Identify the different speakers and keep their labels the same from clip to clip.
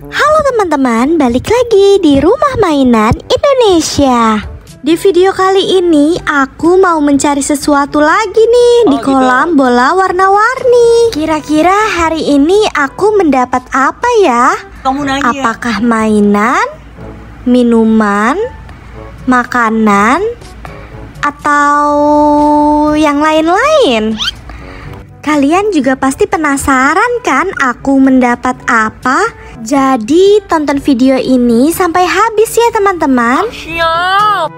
Speaker 1: Halo teman-teman, balik lagi di Rumah Mainan Indonesia. Di video kali ini aku mau mencari sesuatu lagi nih di kolam bola warna-warni. Kira-kira hari ini aku mendapat apa ya? Apakah mainan, minuman, makanan, atau yang lain-lain? Kalian juga pasti penasaran kan aku mendapat apa? Jadi tonton video ini sampai habis ya teman-teman.
Speaker 2: Siap.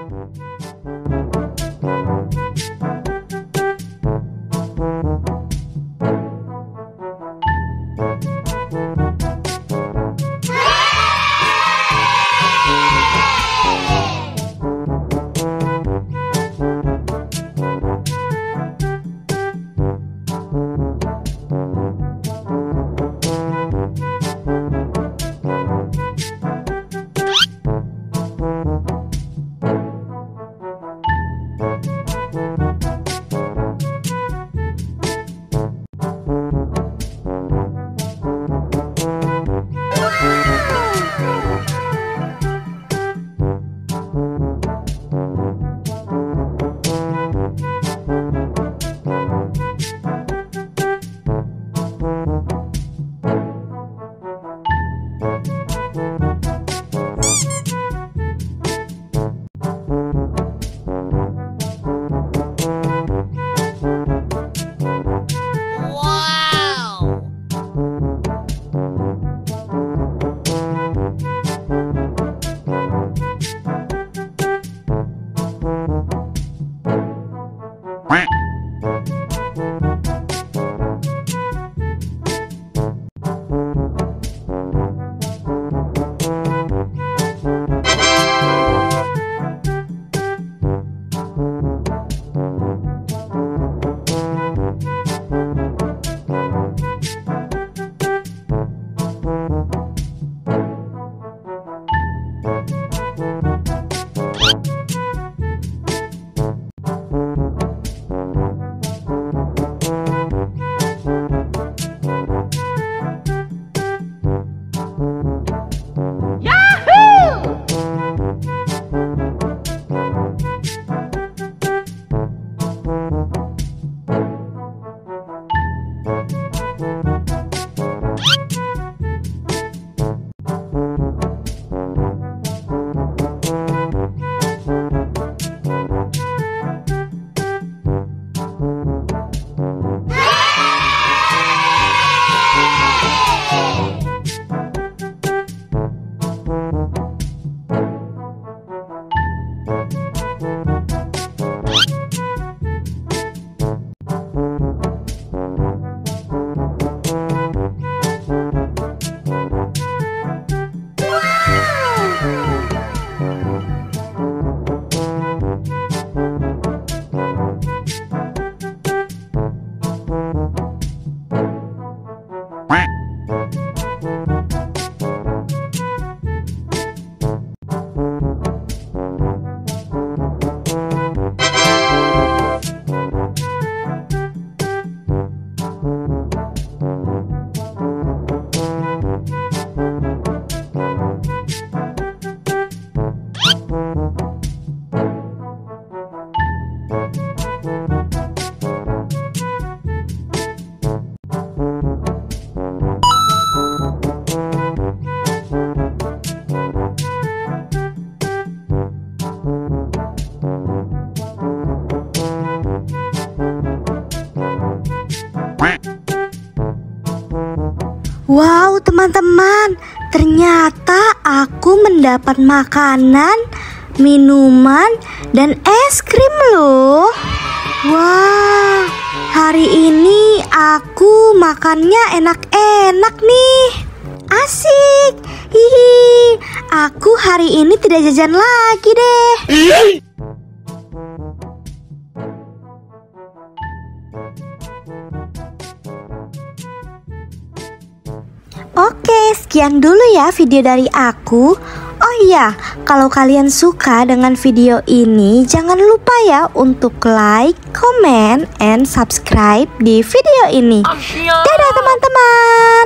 Speaker 1: Wow teman-teman, ternyata aku mendapat makanan, minuman, dan es krim loh. Wah, hari ini aku makannya enak-enak nih. Asik. Hihi, aku hari ini tidak jajan lagi deh. Oke, sekian dulu ya video dari aku. Oh iya, kalau kalian suka dengan video ini, jangan lupa ya untuk like, comment, and subscribe di video ini. Dadah teman-teman.